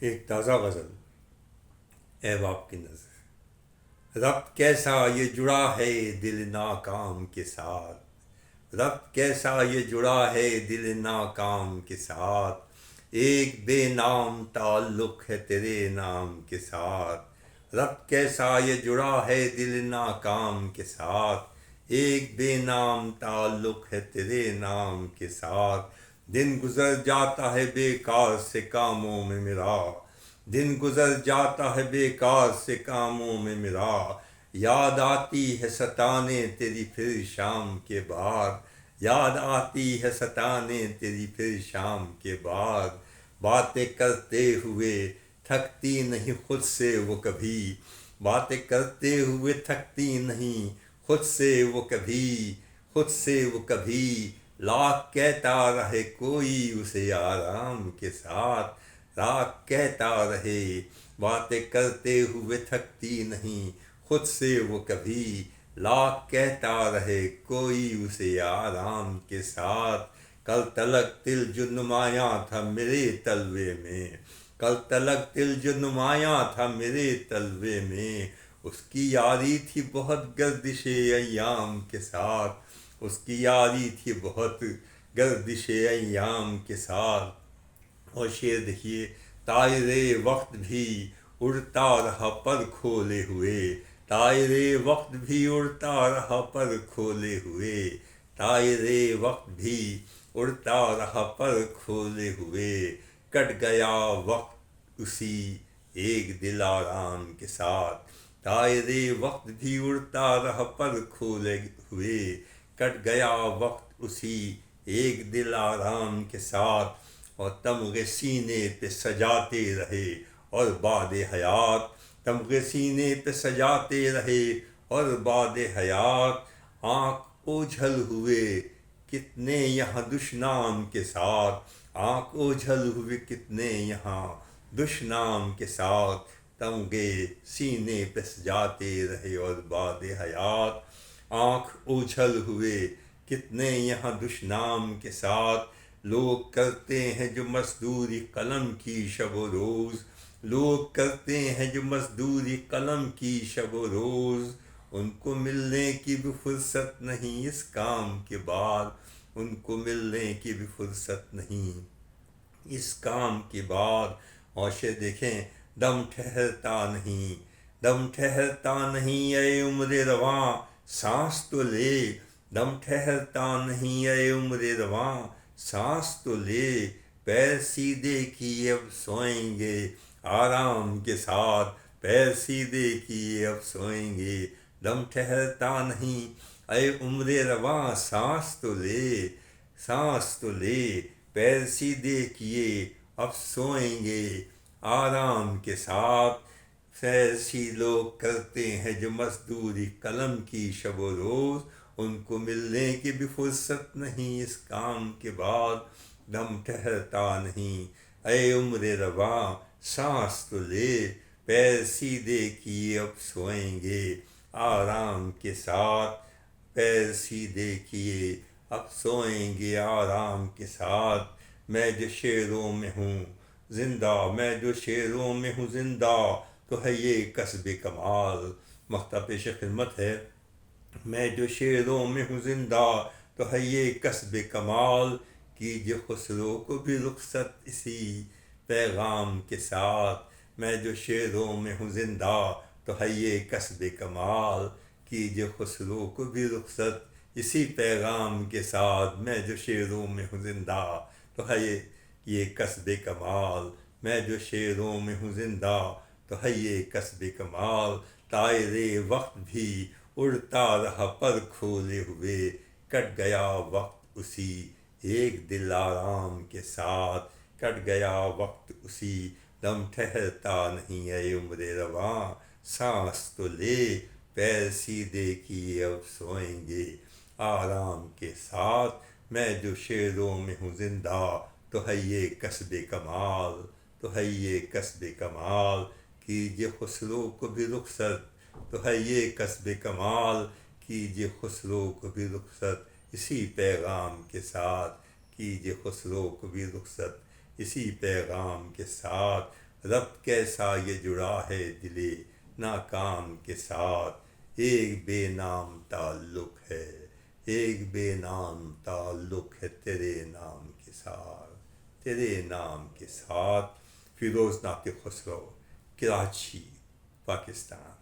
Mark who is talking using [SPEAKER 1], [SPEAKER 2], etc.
[SPEAKER 1] ایک تازہ غزل، اے باپ کی نظر۔ ربط کیسا یہ جڑا ہے دل ناکام کے ساتھ، ربط کیسا یہ جڑا ہے دل ناکام کے ساتھ، ایک بے نام تعلق ہے تیرے نام کے ساتھ، ربط کیسا یہ جڑا ہے دل ناکام کے ساتھ، ایک بے نام تعلق ہے تیرے نام کے ساتھ، دن گزر جاتا ہے بیکار سے کاموں میں میرا، دن گزر جاتا ہے بیکار سے کاموں میں میرا، یاد آتی ہے ستانے تیری پھر شام کے بعد، یاد آتی ہے ستانے تیری پھر شام کے بعد، باتیں کرتے ہوئے تھکتی نہیں خود سے وہ کبھی، باتیں کرتے ہوئے تھکتی نہیں خود سے وہ کبھی، خود سے وہ کبھی، لاکھ کہتا رہے کوئی اسے آرام کے ساتھ، لاکھ کہتا رہے باتیں کرتے ہوئے تھکتی نہیں خود سے وہ کبھی، لاکھ کہتا رہے کوئی اسے آرام کے ساتھ، کل تلک دل جو نمایاں تھا میرے تلوے میں، کل تلک دل جو نمایاں تھا میرے تلوے میں، اس کی یاری تھی بہت گردش ایام کے ساتھ، اس کی یاری تھی بہت گردش ایام کے ساتھ۔ اور شعر دیکھیے، طائر وقت بھی اڑتا رہا پر کھولے ہوئے، طائر وقت بھی اڑتا رہا پر کھولے ہوئے، طائر وقت بھی اڑتا رہا پر کھولے ہوئے، کٹ گیا وقت اسی ایک دل آرام کے ساتھ، طائر وقت بھی اڑتا رہا پر کھولے ہوئے، کٹ گیا وقت اسی ایک دل آرام کے ساتھ، اور تمغے سینے پہ سجاتے رہے اور باد حیات، تمغے سینے پہ سجاتے رہے اور باد حیات، آنکھ اوجھل ہوئے کتنے یہاں دشنام کے ساتھ، آنکھ اوجھل ہوئے کتنے یہاں دشنام کے ساتھ، تمغے سینے پہ سجاتے رہے اور باد حیات، آنکھ اوجھل ہوئے کتنے یہاں دشنام کے ساتھ، لوگ کرتے ہیں جو مزدوری قلم کی شب و روز، لوگ کرتے ہیں جو مزدوری قلم کی شب و روز، ان کو ملنے کی بھی فرصت نہیں اس کام کے بعد، ان کو ملنے کی بھی فرصت نہیں اس کام کے بعد۔ اور شعر دیکھیں، دم ٹھہرتا نہیں، دم ٹھہرتا نہیں اے عمر رواں سانس تو لے، دم ٹھہرتا نہیں اے عمر رواں سانس تو لے، پیر سیدھے کیے اب سوئیں گے آرام کے ساتھ، پیر سیدھے کیے اب سوئیں گے، دم ٹھہرتا نہیں اے عمر رواں سانس تو لے، سانس تو لے، پیر سیدھے کیے اب سوئیں گے آرام کے ساتھ، ایسی لوگ کرتے ہیں جو مزدوری قلم کی شب و روز، ان کو ملنے کی بھی فرصت نہیں اس کام کے بعد، دم ٹھہرتا نہیں اے عمر رواں سانس تو لے، پیر سیدھے کیے اب سوئیں گے آرام کے ساتھ، پیر سیدھے کیے اب سوئیں گے آرام کے ساتھ، میں جو شعروں میں ہوں زندہ، میں جو شعروں میں ہوں زندہ، تو ہے یہ کسب کمال۔ مختہ پیش خدمت ہے، میں جو شعروں میں ہوں زندہ تو ہے یہ کسب کمال، کیجئے خسرو کو بھی رخصت اسی پیغام کے ساتھ، میں جو شعروں میں ہوں زندہ تو ہے یہ کسب کمال، کیجئے خسرو کو بھی رخصت اسی پیغام کے ساتھ، میں جو شعروں میں ہوں زندہ تو ہے یہ کسب کمال، میں جو شعروں میں ہوں زندہ تو ہے یہ کسب کمال، طائر وقت بھی اڑتا رہا پر کھولے ہوئے، کٹ گیا وقت اسی ایک دل آرام کے ساتھ، کٹ گیا وقت اسی، دم ٹھہرتا نہیں اے عمر رواں سانس تو لے، پیر سیدھے کیے اب سوئیں گے آرام کے ساتھ، میں جو شعروں میں ہوں زندہ تو ہے یہ کسب کمال، تو ہے یہ کسب کمال، کیجئے خسرو کو بھی رخصت تو ہے یہ کسب کمال، کیجئے خسرو کو بھی رخصت اسی پیغام کے ساتھ، کیجئے خسرو کو بھی رخصت اسی پیغام کے ساتھ، ربط کیسا یہ جڑا ہے دل ناکام کے ساتھ، ایک بے نام تعلق ہے، ایک بے نام تعلق ہے تیرے نام کے ساتھ، تیرے نام کے ساتھ۔ فیروز ناطق خسرو، کراچی، پاکستان۔